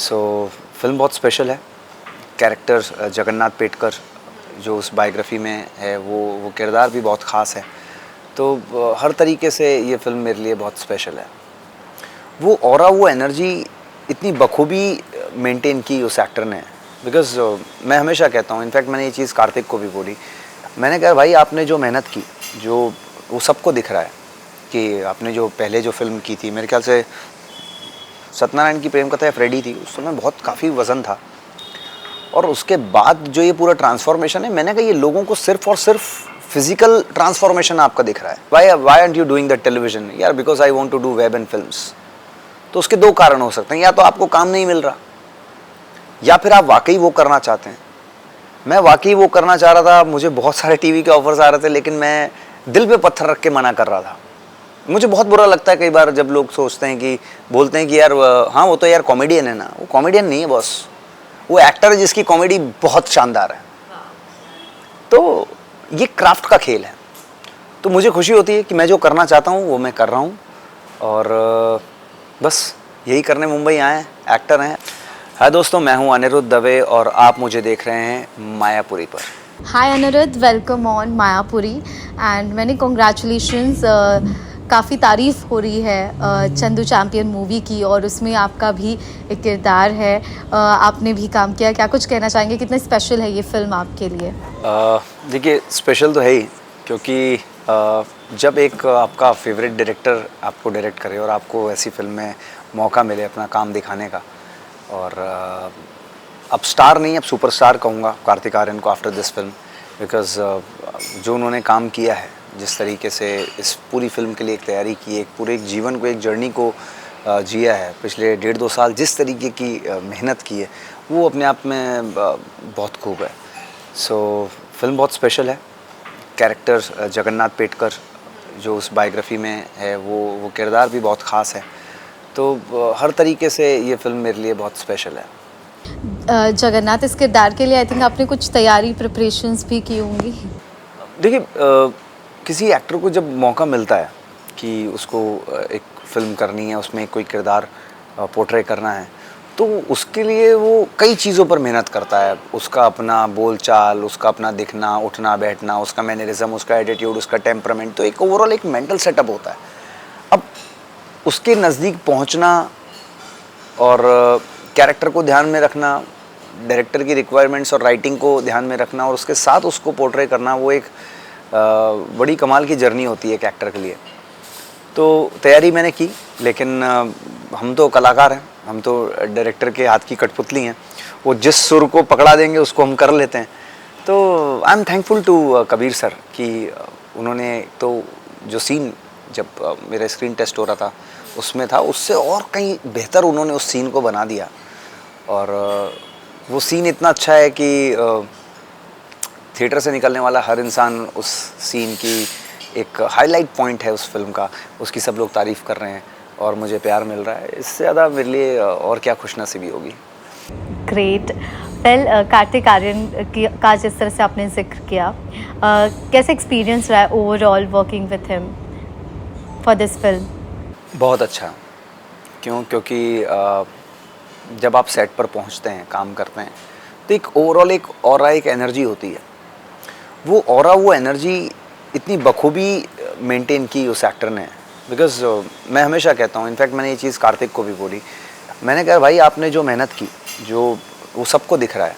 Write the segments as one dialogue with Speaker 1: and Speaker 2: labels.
Speaker 1: So film बहुत special है। Character Jagannath Petkar जो उस बायोग्राफी में है वो किरदार भी बहुत ख़ास है। तो हर तरीके से ये फिल्म मेरे लिए बहुत स्पेशल है। वो ऑरा, वो एनर्जी इतनी बखूबी मेंटेन की उस एक्टर ने। बिकॉज़ मैं हमेशा कहता हूँ, इनफैक्ट मैंने ये चीज़ कार्तिक को भी बोली। मैंने कहा भाई आपने जो मेहनत की, जो वो सबको दिख रहा है कि आपने जो पहले जो फिल्म की थी, मेरे ख्याल से सत्यनारायण की प्रेम कथा या फ्रेडी थी, उस समय बहुत काफ़ी वज़न था। और उसके बाद जो ये पूरा ट्रांसफॉर्मेशन है, मैंने कहा ये लोगों को सिर्फ और सिर्फ फिजिकल ट्रांसफॉर्मेशन आपका दिख रहा है। Why aren't you doing the television? यार because I want to do web and films. तो उसके दो कारण हो सकते हैं, या तो आपको काम नहीं मिल रहा, या फिर आप वाकई वो करना चाहते हैं। मैं वाकई वो करना चाह रहा था, मुझे बहुत सारे टीवी के ऑफर्स आ रहे थे, लेकिन मैं दिल पे पत्थर रख के मना कर रहा था। मुझे बहुत बुरा लगता है कई बार जब लोग सोचते हैं कि बोलते हैं कि यार हाँ वो तो यार कॉमेडियन है ना। वो कॉमेडियन नहीं है बॉस, वो एक्टर है जिसकी कॉमेडी बहुत शानदार है। तो ये क्राफ्ट का खेल है। तो मुझे खुशी होती है कि मैं जो करना चाहता हूँ वो मैं कर रहा हूँ, और बस यही करने मुंबई आए हैं, एक्टर हैं। हाय दोस्तों, मैं हूँ अनिरुद्ध दवे और आप मुझे देख रहे हैं मायापुरी पर।
Speaker 2: Hi Aniruddh, welcome on Mayapuri and मैंने कॉन्ग्रेचुलेशंस। काफ़ी तारीफ़ हो रही है चंदू चैम्पियन मूवी की, और उसमें आपका भी एक किरदार है। आपने भी काम किया, क्या कुछ कहना चाहेंगे? कितनी स्पेशल है ये फिल्म आपके लिए?
Speaker 1: देखिए स्पेशल तो है ही, क्योंकि जब एक आपका फेवरेट डायरेक्टर आपको डायरेक्ट करे और आपको ऐसी फिल्म में मौका मिले अपना काम दिखाने का, और अब स्टार नहीं, अब सुपरस्टार कहूँगा कार्तिक आर्यन को आफ्टर दिस फिल्म। बिकॉज़ जो उन्होंने काम किया है, जिस तरीके से इस पूरी फिल्म के लिए एक तैयारी की, एक पूरे एक जीवन को, एक जर्नी को जिया है पिछले 1.5-2 साल, जिस तरीके की मेहनत की है, वो अपने आप में बहुत खूब है। सो फिल्म बहुत स्पेशल है। कैरेक्टर जगन्नाथ पेटकर जो उस बायोग्राफी में है वो किरदार भी बहुत ख़ास है। तो हर तरीके से ये फिल्म मेरे लिए बहुत स्पेशल है।
Speaker 2: जगन्नाथ, इस किरदार के लिए आई थिंक आपने कुछ तैयारी प्रिपरेशंस भी की होंगी।
Speaker 1: देखिए किसी एक्टर को जब मौका मिलता है कि उसको एक फ़िल्म करनी है, उसमें कोई किरदार पोर्ट्रे करना है, तो उसके लिए वो कई चीज़ों पर मेहनत करता है। उसका अपना बोलचाल, उसका अपना दिखना, उठना बैठना, उसका मैनरिज्म, उसका एटीट्यूड, उसका टेम्परामेंट, तो एक ओवरऑल एक मेंटल सेटअप होता है। अब उसके नज़दीक पहुंचना और कैरेक्टर को ध्यान में रखना, डायरेक्टर की रिक्वायरमेंट्स और राइटिंग को ध्यान में रखना, और उसके साथ उसको पोर्ट्रे करना, वो एक बड़ी कमाल की जर्नी होती है एक एक्टर के लिए। तो तैयारी मैंने की, लेकिन हम तो कलाकार हैं, हम तो डायरेक्टर के हाथ की कठपुतली हैं। वो जिस सुर को पकड़ा देंगे उसको हम कर लेते हैं। तो I am thankful to Kabir sir कि उन्होंने तो जो सीन जब मेरा स्क्रीन टेस्ट हो रहा था उसमें था, उससे और कहीं बेहतर उन्होंने उस सीन को बना दिया। और वो सीन इतना अच्छा है कि थिएटर से निकलने वाला हर इंसान उस सीन की एक हाईलाइट पॉइंट है उस फिल्म का, उसकी सब लोग तारीफ़ कर रहे हैं और मुझे प्यार मिल रहा है। इससे ज़्यादा मेरे लिए और क्या खुशनसीबी होगी।
Speaker 2: ग्रेट। वेल, कार्तिक आर्यन का जिस तरह से आपने जिक्र किया, कैसे एक्सपीरियंस रहा है overall working with him for this film?
Speaker 1: बहुत अच्छा। क्योंकि जब आप सेट पर पहुंचते हैं, काम करते हैं, तो एक ओवरऑल एक ऑरा, एक एनर्जी होती है। वो ऑरा, वो एनर्जी इतनी बखूबी मेंटेन की उस एक्टर ने। बिकॉज़ मैं हमेशा कहता हूँ, इनफैक्ट मैंने ये चीज़ कार्तिक को भी बोली। मैंने कहा भाई आपने जो मेहनत की, जो वो सबको दिख रहा है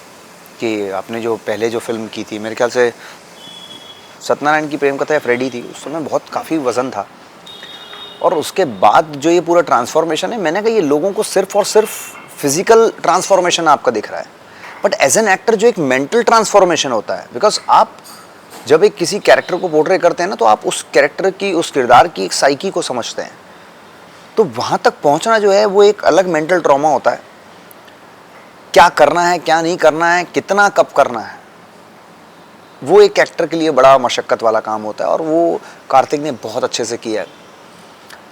Speaker 1: कि आपने जो पहले जो फिल्म की थी, मेरे ख्याल से सत्यनारायण की प्रेम कथा या फ्रेडी थी, उस समय बहुत काफ़ी वज़न था। और उसके बाद जो ये पूरा ट्रांसफॉर्मेशन है, मैंने कहा ये लोगों को सिर्फ और सिर्फ फिजिकल ट्रांसफॉर्मेशन आपका दिख रहा है, बट एज एन एक्टर जो एक मेंटल ट्रांसफॉर्मेशन होता है। बिकॉज आप जब एक किसी कैरेक्टर को पोर्ट्रे करते हैं ना, तो आप उस कैरेक्टर की, उस किरदार की एक साइकी को समझते हैं। तो वहाँ तक पहुँचना जो है वो एक अलग मेंटल ट्रॉमा होता है। क्या करना है, क्या नहीं करना है, कितना कब करना है, वो एक एक्टर के लिए बड़ा मशक्क़त वाला काम होता है, और वो कार्तिक ने बहुत अच्छे से किया है।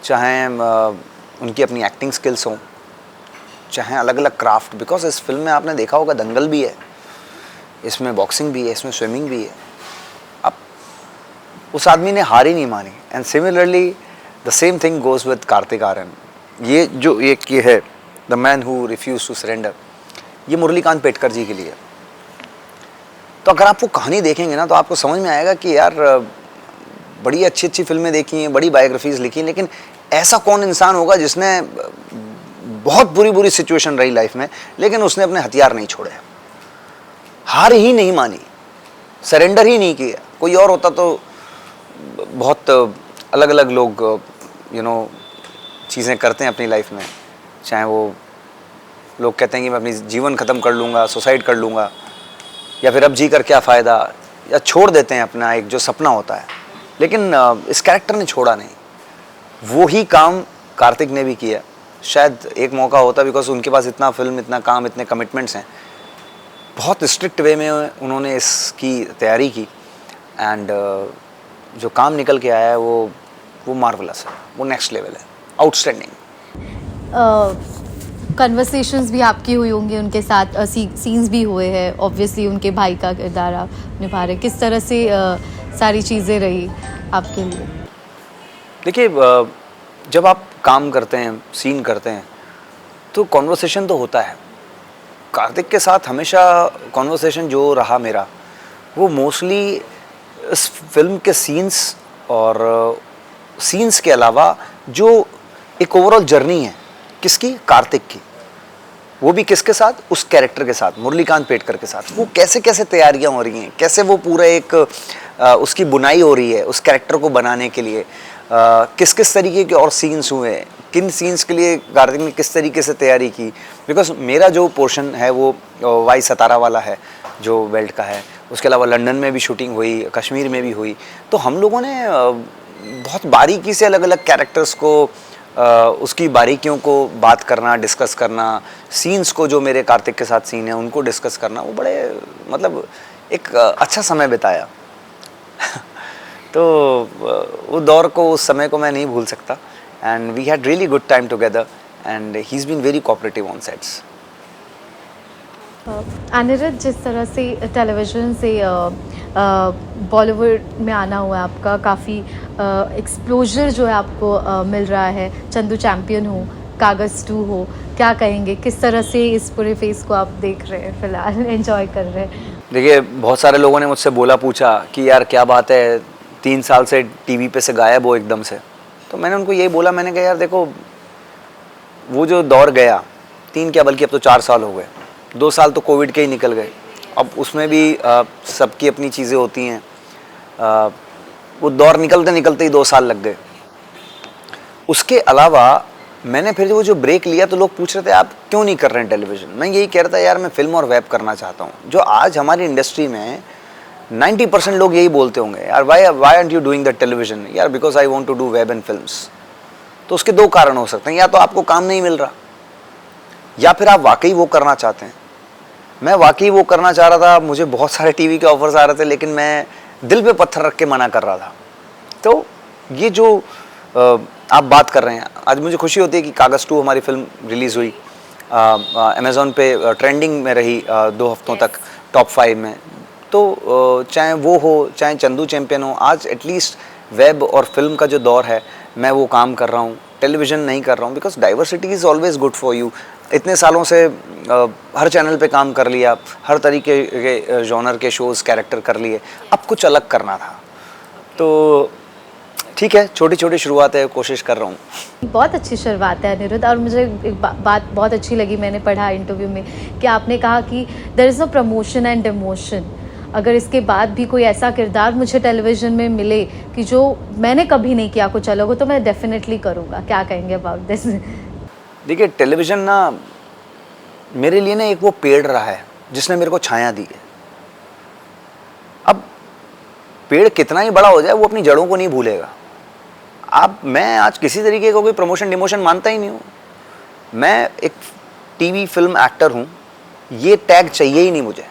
Speaker 1: चाहे उनकी अपनी एक्टिंग स्किल्स हों, चाहे अलग अलग क्राफ्ट। बिकॉज इस फिल्म में आपने देखा होगा दंगल भी है, इसमें बॉक्सिंग भी है, इसमें स्विमिंग भी है। अब उस आदमी ने हार ही नहीं मानी। And similarly the same thing goes with Kartik Aaryan. ये जो एक ये है the man who refuse to surrender, ये मुरलीकांत पेटकर जी के लिए। तो अगर आप वो कहानी देखेंगे ना तो आपको समझ में आएगा कि यार बड़ी अच्छी अच्छी फिल्में देखी हैं, बड़ी बायोग्राफीज लिखी हैं, लेकिन ऐसा कौन इंसान होगा जिसने बहुत बुरी बुरी सिचुएशन रही लाइफ में लेकिन उसने अपने हथियार नहीं छोड़े, हार ही नहीं मानी, सरेंडर ही नहीं किया। कोई और होता तो बहुत अलग अलग लोग चीज़ें करते हैं अपनी लाइफ में, चाहे वो लोग कहते हैं कि मैं अपनी जीवन ख़त्म कर लूँगा, सुसाइड कर लूँगा, या फिर अब जी कर क्या फ़ायदा, या छोड़ देते हैं अपना एक जो सपना होता है। लेकिन इस कैरेक्टर ने छोड़ा नहीं, वो ही काम कार्तिक ने भी किया। शायद एक मौका होता, बिकॉज उनके पास इतना फिल्म, इतना काम, इतने कमिटमेंट्स हैं, बहुत स्ट्रिक्ट वे में उन्होंने इसकी तैयारी की, एंड जो काम निकल के आया है वो मार्वलस है, वो नेक्स्ट लेवल है, आउटस्टैंडिंग।
Speaker 2: कन्वर्सेशंस भी आपकी हुई होंगी उनके साथ, सीन्स भी हुए हैं, ऑब्वियसली उनके भाई का किरदार आप निभा रहे, किस तरह से सारी चीज़ें रही आपके लिए?
Speaker 1: देखिए, जब आप काम करते हैं, सीन करते हैं, तो कॉन्वर्सेशन तो होता है। कार्तिक के साथ हमेशा कॉन्वर्सेशन जो रहा मेरा, वो मोस्टली इस फिल्म के सीन्स और सीन्स के अलावा जो एक ओवरऑल जर्नी है किसकी, कार्तिक की, वो भी किसके साथ, उस कैरेक्टर के साथ, मुरलीकांत पेटकर के साथ। वो कैसे कैसे तैयारियां हो रही हैं, कैसे वो पूरा एक उसकी बुनाई हो रही है उस कैरेक्टर को बनाने के लिए, किस किस तरीके के और सीन्स हुए, किन सीन्स के लिए कार्तिक ने किस तरीके से तैयारी की। बिकॉज मेरा जो पोर्शन है वो वाई सतारा वाला है जो बेल्ट का है, उसके अलावा लंदन में भी शूटिंग हुई, कश्मीर में भी हुई। तो हम लोगों ने बहुत बारीकी से अलग अलग कैरेक्टर्स को, उसकी बारीकियों को बात करना, डिस्कस करना, सीन्स को जो मेरे कार्तिक के साथ सीन है उनको डिस्कस करना, वो बड़े मतलब एक अच्छा समय बिताया। तो वो दौर को, उस समय को मैं नहीं भूल सकता, and we had really good time together, and he is been very cooperative on sets.
Speaker 2: Aniruddh, जिस तरह से टेलीविज़न से बॉलीवुड में आना हुआ है आपका, काफ़ी एक्सप्लोजर जो है आपको मिल रहा है, चंदू चैंपियन हो, कागज़ 2 हो, क्या कहेंगे, किस तरह से इस पूरे फेस को आप देख रहे हैं, फ़िलहाल एंजॉय कर रहे हैं?
Speaker 1: देखिए, बहुत सारे लोगों ने मुझसे पूछा कि यार क्या बात है, 3 साल से टीवी पे से गायब हो एकदम से। तो मैंने उनको यही बोला, मैंने कहा यार देखो, वो जो दौर गया, 3 क्या बल्कि अब तो 4 साल हो गए, 2 साल तो कोविड के ही निकल गए, अब उसमें भी सबकी अपनी चीज़ें होती हैं। वो दौर निकलते निकलते ही 2 साल लग गए। उसके अलावा मैंने फिर वो जो ब्रेक लिया तो लोग पूछ रहे थे आप क्यों नहीं कर रहे हैं टेलीविज़न। मैं यही कह रहा था यार मैं फिल्म और वेब करना चाहता हूँ। जो आज हमारी इंडस्ट्री में 90% लोग यही बोलते होंगे, यार why aren't you doing the television, यार because I want to do web and films. तो उसके 2 कारण हो सकते हैं, या तो आपको काम नहीं मिल रहा, या फिर आप वाकई वो करना चाहते हैं। मैं वाकई वो करना चाह रहा था, मुझे बहुत सारे टीवी के ऑफर्स आ रहे थे, लेकिन मैं दिल पे पत्थर रख के मना कर रहा था। तो ये जो आप बात कर रहे हैं, आज मुझे खुशी होती है कि कागज़ 2 हमारी फिल्म रिलीज़ हुई, अमेज़ॉन पे ट्रेंडिंग में रही 2 हफ्तों तक, टॉप 5 में। तो चाहे वो हो, चाहे चंदू चैंपियन हो, आज एटलीस्ट वेब और फिल्म का जो दौर है, मैं वो काम कर रहा हूँ, टेलीविज़न नहीं कर रहा हूँ। Because diversity is always good for you. इतने सालों से हर चैनल पे काम कर लिया, हर तरीके के जॉनर के शोज़, कैरेक्टर कर लिए, अब कुछ अलग करना था। तो ठीक है, छोटी छोटी शुरुआत है, कोशिश कर रहा हूँ।
Speaker 2: बहुत अच्छी शुरुआत है अनिरुद्ध, और मुझे एक बात बहुत अच्छी लगी, मैंने पढ़ा इंटरव्यू में कि आपने कहा कि there is no promotion and demotion. अगर इसके बाद भी कोई ऐसा किरदार मुझे टेलीविज़न में मिले कि जो मैंने कभी नहीं किया, कुछ अलग हो, तो मैं डेफिनेटली करूँगा। क्या कहेंगे अबाउट दिस?
Speaker 1: देखिए, टेलीविज़न ना मेरे लिए ना एक वो पेड़ रहा है जिसने मेरे को छाया दी है। अब पेड़ कितना ही बड़ा हो जाए, वो अपनी जड़ों को नहीं भूलेगा। मैं आज किसी तरीके का कोई प्रमोशन डिमोशन मानता ही नहीं हूँ। मैं एक टीवी फिल्म एक्टर हूँ, ये टैग चाहिए ही नहीं मुझे।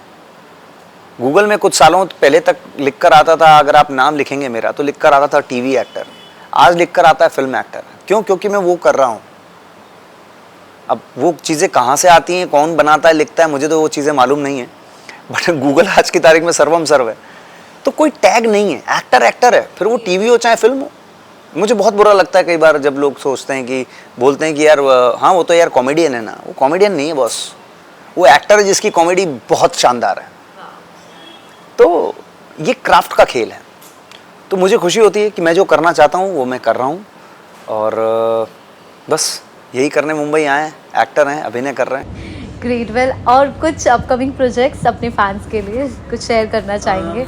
Speaker 1: गूगल में कुछ सालों पहले तक लिख कर आता था, अगर आप नाम लिखेंगे मेरा तो लिख कर आता था टीवी एक्टर, आज लिख कर आता है फिल्म एक्टर। क्यों? क्योंकि मैं वो कर रहा हूँ। अब वो चीज़ें कहाँ से आती हैं, कौन बनाता है, लिखता है, मुझे तो वो चीज़ें मालूम नहीं है, बट गूगल आज की तारीख में सर्वम सर्व है। तो कोई टैग नहीं है, एक्टर एक्टर है, फिर वो टीवी हो चाहे फिल्म हो। मुझे बहुत बुरा लगता है कई बार जब लोग सोचते हैं कि बोलते हैं कि यार हाँ वो तो यार कॉमेडियन है ना, वो कॉमेडियन नहीं है बॉस, वो एक्टर है जिसकी कॉमेडी बहुत शानदार है। तो ये क्राफ्ट का खेल है। तो मुझे खुशी होती है कि मैं जो करना चाहता हूँ वो मैं कर रहा हूँ, और बस यही करने मुंबई आए हैं, एक्टर हैं, अभिनय कर रहे हैं।
Speaker 2: ग्रेट वेल, और कुछ अपकमिंग प्रोजेक्ट्स अपने फैंस के लिए कुछ शेयर करना चाहेंगे?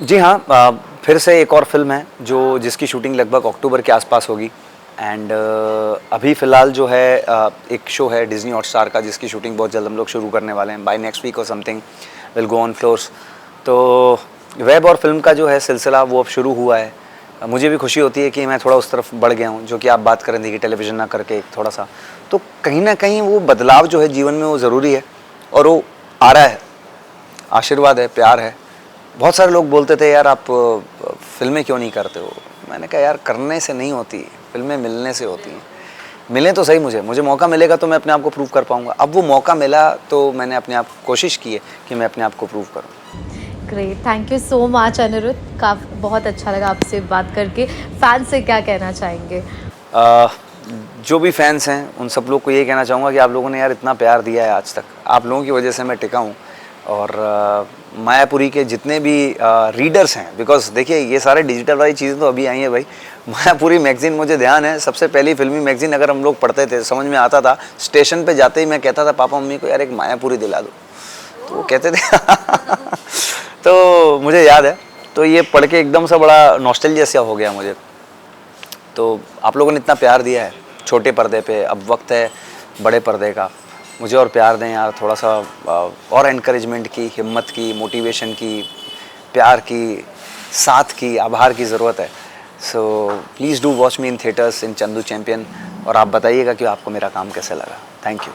Speaker 1: जी हाँ, फिर से एक और फिल्म है जिसकी शूटिंग लगभग अक्टूबर के आसपास होगी। एंड अभी फ़िलहाल जो है एक शो है डिज्नी हॉटस्टार का जिसकी शूटिंग बहुत जल्द हम लोग शुरू करने वाले हैं, बाय नेक्स्ट वीक और something will go on floors. तो वेब और फिल्म का जो है सिलसिला वो अब शुरू हुआ है। मुझे भी खुशी होती है कि मैं थोड़ा उस तरफ बढ़ गया हूँ, जो कि आप बात करें थी कि टेलीविज़न ना करके थोड़ा सा, तो कहीं ना कहीं वो बदलाव जो है जीवन में वो ज़रूरी है, और वो आ रहा है। आशीर्वाद है, प्यार है। बहुत सारे लोग बोलते थे यार आप फिल्में क्यों नहीं करते हो, मैंने कहा यार करने से नहीं होती, फिल्में मिलने से होती हैं। मिले तो सही, मुझे मौका मिलेगा तो मैं अपने आप को प्रूव कर पाऊँगा। अब वो मौका मिला तो मैंने अपने आप कोशिश की है कि मैं अपने आप को प्रूव करूँ।
Speaker 2: Great, thank you so much Aniruddh, बहुत अच्छा लगा आपसे बात करके। फैन से क्या कहना चाहेंगे?
Speaker 1: जो भी फैंस हैं उन सब लोग को ये कहना चाहूँगा कि आप लोगों ने यार इतना प्यार दिया है आज तक, आप लोगों की वजह से मैं टिका हूँ। और मायापुरी के जितने भी रीडर्स हैं, बिकॉज देखिए ये सारे डिजिटल वाली चीज़ें तो अभी आई हैं भाई। मायापुरी मैगज़ीन मुझे ध्यान है, सबसे पहली फिल्मी मैगज़ीन अगर हम लोग पढ़ते थे समझ में आता था, स्टेशन पे जाते ही मैं कहता था पापा मम्मी को यार एक मायापुरी दिला दो, तो वो कहते थे तो मुझे याद है, तो ये पढ़ के एकदम से बड़ा नॉस्टैल्जिया सा हो गया मुझे। तो आप लोगों ने इतना प्यार दिया है छोटे पर्दे पे, अब वक्त है बड़े पर्दे का, मुझे और प्यार दें यार, थोड़ा सा और एनकरेजमेंट की, हिम्मत की, मोटिवेशन की, प्यार की, साथ की, आभार की ज़रूरत है। So please do watch me in theatres in Chandu champion, और आप बताइएगा कि आपको मेरा काम कैसे लगा। Thank you.